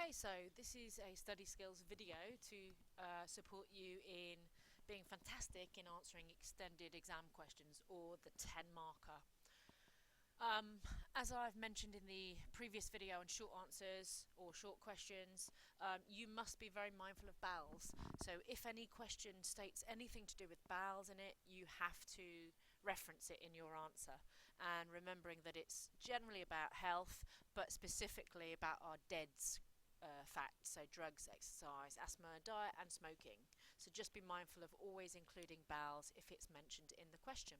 Okay, so this is a study skills video to support you in being fantastic in answering extended exam questions, or the 10 marker. As I've mentioned in the previous video on short answers or short questions, you must be very mindful of BALs. So if any question states anything to do with BALs in it, you have to reference it in your answer. And remembering that it's generally about health, but specifically about our DEDS facts, so drugs, exercise, asthma, diet and smoking. So just be mindful of always including BALs if it's mentioned in the question.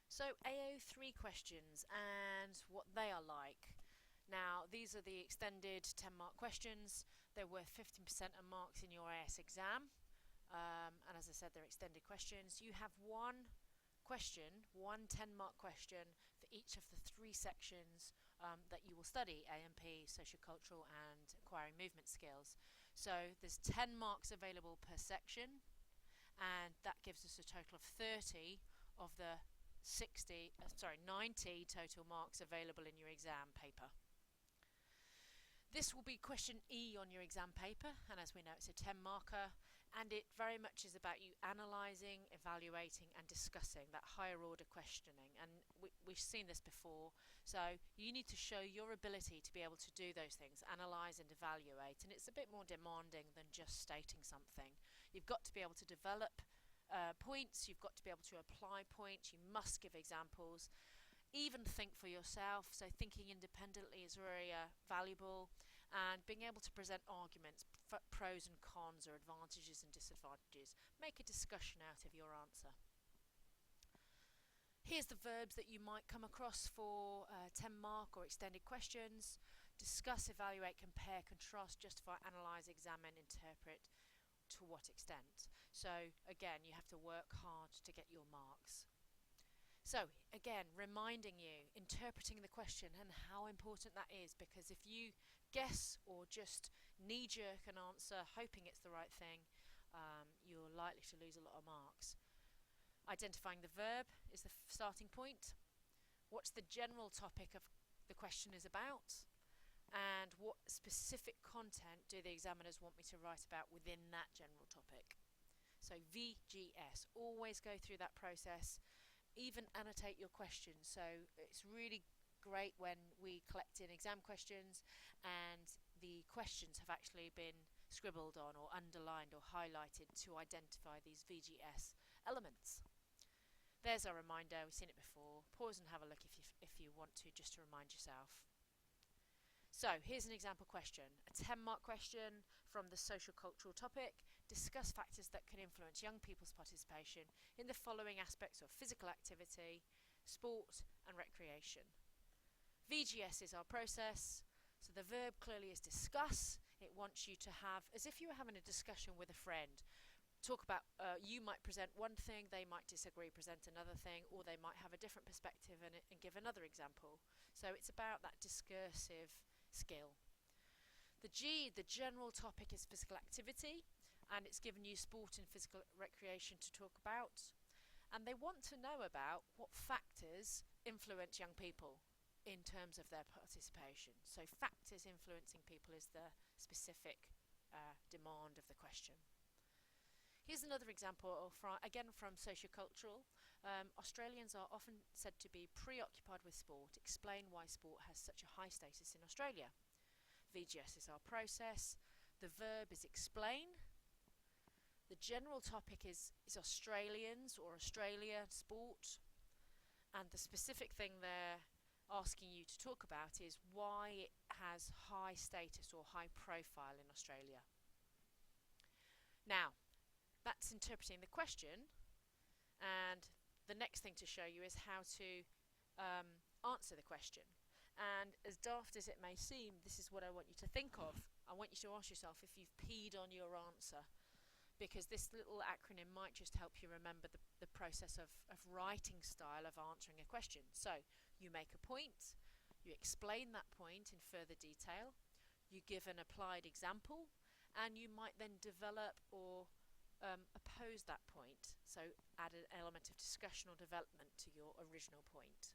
So AO3 questions and what they are like. Now these are the extended 10 mark questions. They're worth 15% of marks in your AS exam, and as I said, they're extended questions. You have one question, one 10 mark question for each of the three sections that you will study: A&P, sociocultural and acquiring movement skills. So there's 10 marks available per section, and that gives us a total of 30 of the 90 total marks available in your exam paper. This will be question E on your exam paper, and as we know, it's a 10 marker, and it very much is about you analysing, evaluating and discussing that higher order questioning, and we've seen this before. So you need to show your ability to be able to do those things, analyse and evaluate, and it's a bit more demanding than just stating something. You've got to be able to develop points, you've got to be able to apply points, you must give examples, even think for yourself. So thinking independently is very valuable, and being able to present arguments, pros and cons or advantages and disadvantages. Make a discussion out of your answer. Here's the verbs that you might come across for 10 mark or extended questions: discuss, evaluate, compare, contrast, justify, analyse, examine, interpret. To what extent? So again, you have to work hard to get your marks. So again, reminding you, interpreting the question and how important that is, because if you guess or just knee-jerk an answer hoping it's the right thing, you're likely to lose a lot of marks. Identifying the verb is the starting point. What's the general topic of the question is about? And what specific content do the examiners want me to write about within that general topic? So VGS, always go through that process, even annotate your questions. So it's really great when we collect in exam questions and the questions have actually been scribbled on or underlined or highlighted to identify these VGS elements. There's our reminder, we've seen it before. Pause and have a look if you want to, just to remind yourself. So here's an example question, a 10 mark question from the social cultural topic: discuss factors that can influence young people's participation in the following aspects of physical activity, sport and recreation. VGS is our process, so the verb clearly is discuss. It wants you to have, as if you were having a discussion with a friend, talk about, you might present one thing, they might disagree, present another thing, or they might have a different perspective and give another example. So it's about that discursive skill. The G, the general topic, is physical activity, and it's given you sport and physical recreation to talk about. And they want to know about what factors influence young people in terms of their participation. So factors influencing people is the specific demand of the question. Here's another example, again from sociocultural. Australians are often said to be preoccupied with sport. Explain why sport has such a high status in Australia. VGS is our process. The verb is explain. The general topic is Australians or Australia, sport. And the specific thing they're asking you to talk about is why it has high status or high profile in Australia. Now, that's interpreting the question, and the next thing to show you is how to answer the question. And as daft as it may seem, this is what I want you to think of. I want you to ask yourself if you've peed on your answer, because this little acronym might just help you remember the process of writing style of answering a question. So you make a point, you explain that point in further detail, you give an applied example, and you might then develop or oppose that point, so add an element of discussion or development to your original point.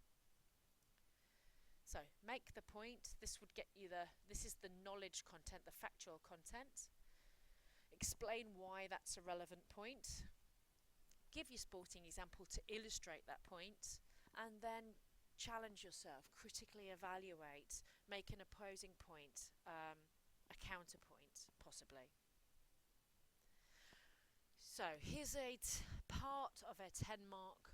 So make the point. This would get you this is the knowledge content, the factual content. Explain why that's a relevant point. Give your sporting example to illustrate that point, and then challenge yourself, critically evaluate, make an opposing point, a counterpoint, possibly. So here's a part of a 10 mark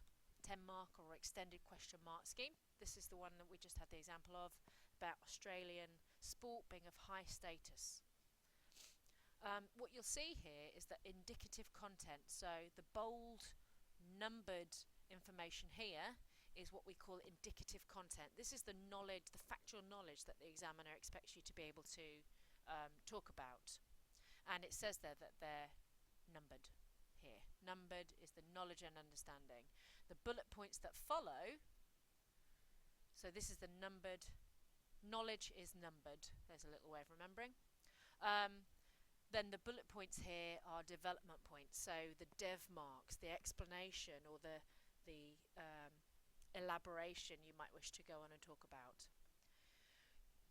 or extended question mark scheme. This is the one that we just had the example of, about Australian sport being of high status. What you'll see here is that indicative content, so the bold numbered information here is what we call indicative content. This is the knowledge, the factual knowledge that the examiner expects you to be able to talk about. And it says there that they're numbered here. Numbered is the knowledge and understanding. The bullet points that follow, so this is the numbered, knowledge is numbered. There's a little way of remembering. Then the bullet points here are development points, so the dev marks, the explanation or the elaboration you might wish to go on and talk about.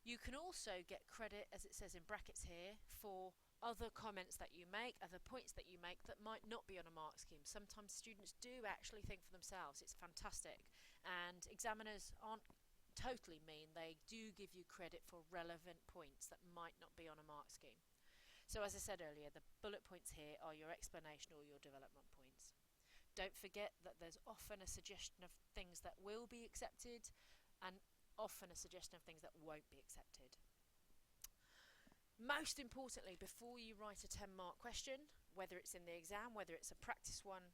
You can also get credit, as it says in brackets here, for other comments that you make, other points that you make that might not be on a mark scheme. Sometimes students do actually think for themselves. It's fantastic, and examiners aren't totally mean. They do give you credit for relevant points that might not be on a mark scheme. So as I said earlier, the bullet points here are your explanation or your development points. Don't forget that there's often a suggestion of things that will be accepted and often a suggestion of things that won't be accepted. Most importantly, before you write a 10 mark question, whether it's in the exam, whether it's a practice one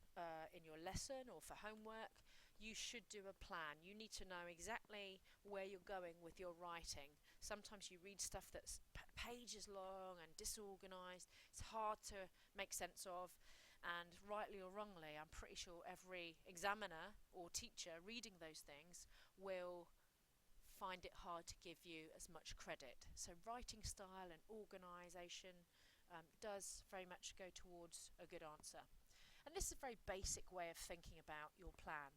in your lesson or for homework, you should do a plan. You need to know exactly where you're going with your writing. Sometimes you read stuff that's pages long and disorganized. It's hard to make sense of, and rightly or wrongly, I'm pretty sure every examiner or teacher reading those things will find it hard to give you as much credit. So writing style and organisation does very much go towards a good answer. And this is a very basic way of thinking about your plan.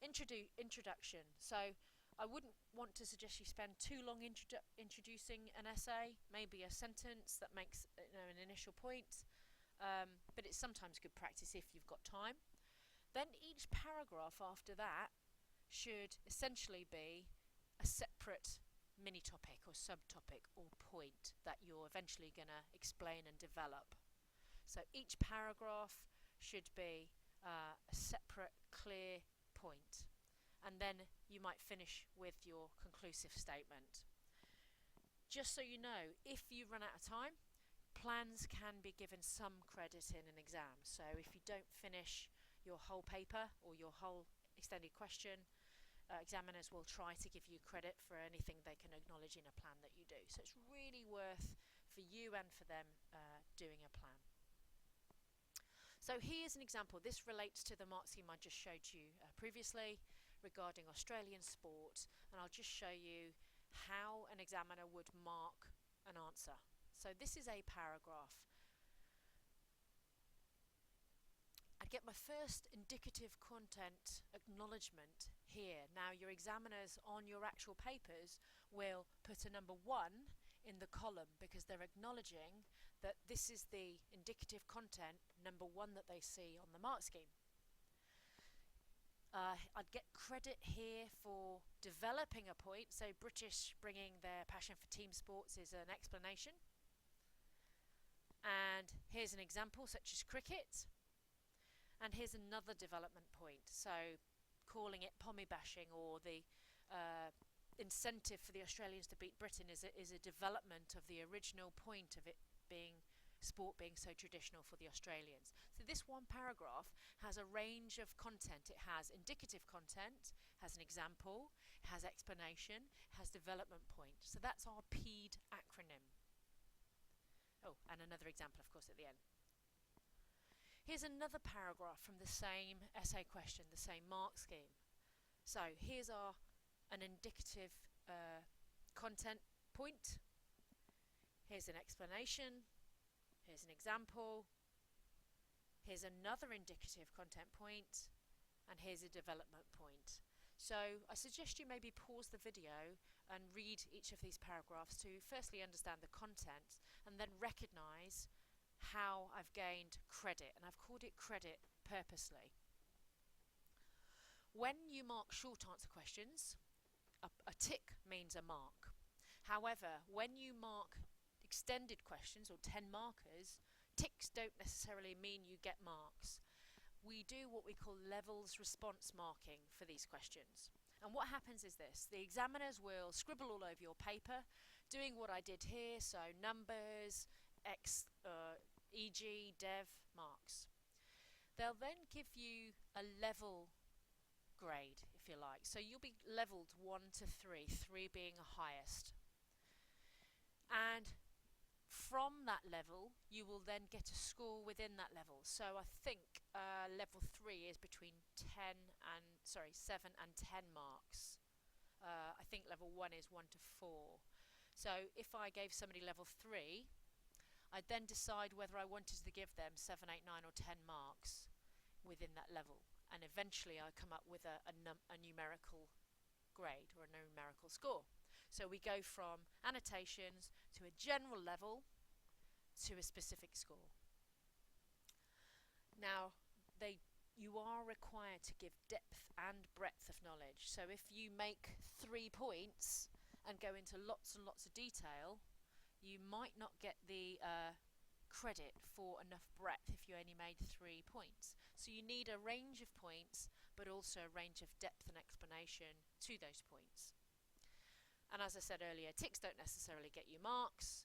Introduction. So I wouldn't want to suggest you spend too long introducing an essay, maybe a sentence that makes an initial point, but it's sometimes good practice if you've got time. Then each paragraph after that should essentially be a separate mini topic or subtopic or point that you're eventually going to explain and develop. So each paragraph should be a separate, clear point, and then you might finish with your conclusive statement. Just so you know, if you run out of time, plans can be given some credit in an exam. So if you don't finish your whole paper or your whole extended question, examiners will try to give you credit for anything they can acknowledge in a plan that you do. So it's really worth for you and for them doing a plan. So here's an example. This relates to the mark scheme I just showed you previously regarding Australian sport, and I'll just show you how an examiner would mark an answer. So this is a paragraph. I'd get my first indicative content acknowledgement here. Now your examiners on your actual papers will put a number 1 in the column because they're acknowledging that this is the indicative content number 1 that they see on the mark scheme. I'd get credit here for developing a point. So British bringing their passion for team sports is an explanation. And here's an example such as cricket. And here's another development point. So calling it pommy bashing, or the incentive for the Australians to beat Britain is a development of the original point of it being sport being so traditional for the Australians. So this one paragraph has a range of content. It has indicative content, has an example, has explanation, has development point. So that's our PEED acronym. Oh, and another example, of course, at the end. Here's another paragraph from the same essay question, the same mark scheme. So here's an indicative content point. Here's an explanation. Here's an example. Here's another indicative content point. And here's a development point. So I suggest you maybe pause the video and read each of these paragraphs to firstly understand the content and then recognise how I've gained credit, and I've called it credit purposely. When you mark short answer questions, a tick means a mark. However, when you mark extended questions or 10 markers, ticks don't necessarily mean you get marks. We do what we call levels response marking for these questions. And what happens is this: the examiners will scribble all over your paper, doing what I did here, so numbers, e.g., dev, marks. They'll then give you a level grade, if you like. So you'll be levelled 1 to 3, 3 being a highest. And from that level, you will then get a score within that level. So I think level 3 is between 7 and 10 marks. I think level 1 is 1 to 4. So if I gave somebody level 3, I'd then decide whether I wanted to give them 7, 8, 9 or 10 marks within that level. And eventually I come up with a numerical grade or a numerical score. So we go from annotations to a general level to a specific score. Now, you are required to give depth and breadth of knowledge. So if you make 3 points and go into lots and lots of detail, you might not get the credit for enough breadth if you only made 3 points. So you need a range of points, but also a range of depth and explanation to those points. And as I said earlier, ticks don't necessarily get you marks.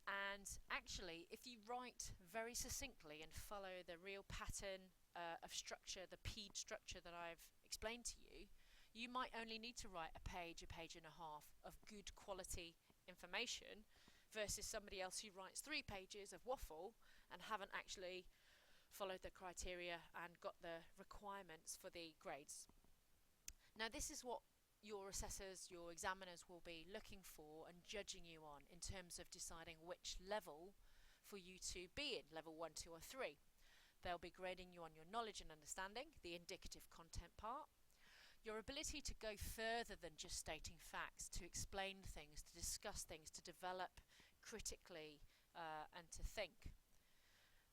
And actually, if you write very succinctly and follow the real pattern of structure, the PEED structure that I've explained to you, you might only need to write a page and a half of good quality information versus somebody else who writes 3 pages of waffle and haven't actually followed the criteria and got the requirements for the grades. Now, this is what your assessors, your examiners will be looking for and judging you on in terms of deciding which level for you to be in, level 1, 2 or 3. They'll be grading you on your knowledge and understanding, the indicative content part, your ability to go further than just stating facts, to explain things, to discuss things, to develop critically and to think.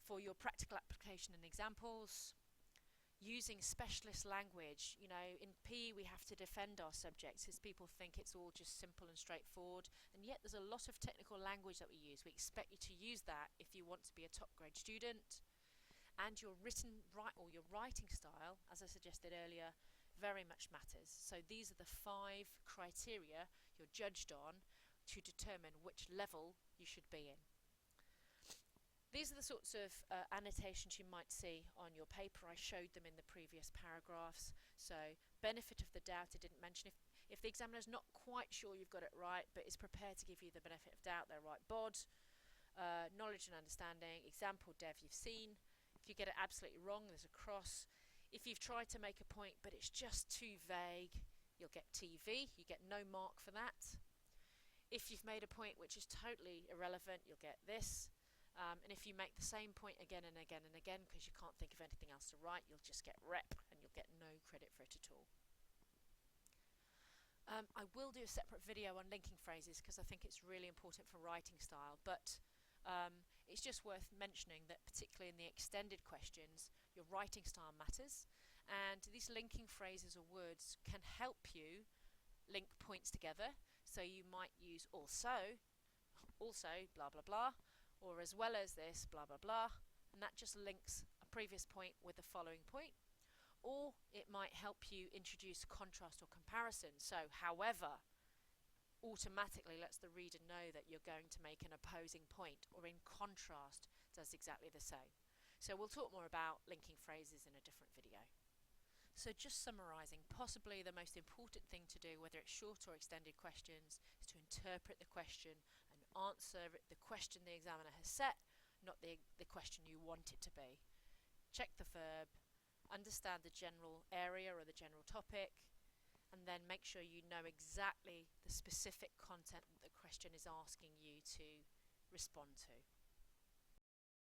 For your practical application and examples, using specialist language. You know, in PE we have to defend our subjects as people think it's all just simple and straightforward, and yet there's a lot of technical language that we use. We expect you to use that if you want to be a top grade student. And your your writing style, as I suggested earlier, very much matters. So these are the 5 criteria you're judged on to determine which level you should be in. These are the sorts of annotations you might see on your paper. I showed them in the previous paragraphs. So benefit of the doubt I didn't mention. If the examiner's not quite sure you've got it right but is prepared to give you the benefit of doubt, they'll write BOD. Knowledge and understanding, example dev you've seen. If you get it absolutely wrong, there's a cross. If you've tried to make a point but it's just too vague, you'll get TV. You get no mark for that. If you've made a point which is totally irrelevant, you'll get this. And if you make the same point again and again and again because you can't think of anything else to write, you'll just get rep and you'll get no credit for it at all. I will do a separate video on linking phrases because I think it's really important for writing style, but it's just worth mentioning that particularly in the extended questions, your writing style matters, and these linking phrases or words can help you link points together. So you might use also, blah blah blah, or as well as this, blah blah blah, and that just links a previous point with the following point. Or it might help you introduce contrast or comparison. So however automatically lets the reader know that you're going to make an opposing point, or in contrast does exactly the same. So we'll talk more about linking phrases in a different video. So just summarising, possibly the most important thing to do, whether it's short or extended questions, is to interpret the question and answer the question the examiner has set, not the question you want it to be. Check the verb, understand the general area or the general topic, and then make sure you know exactly the specific content that the question is asking you to respond to.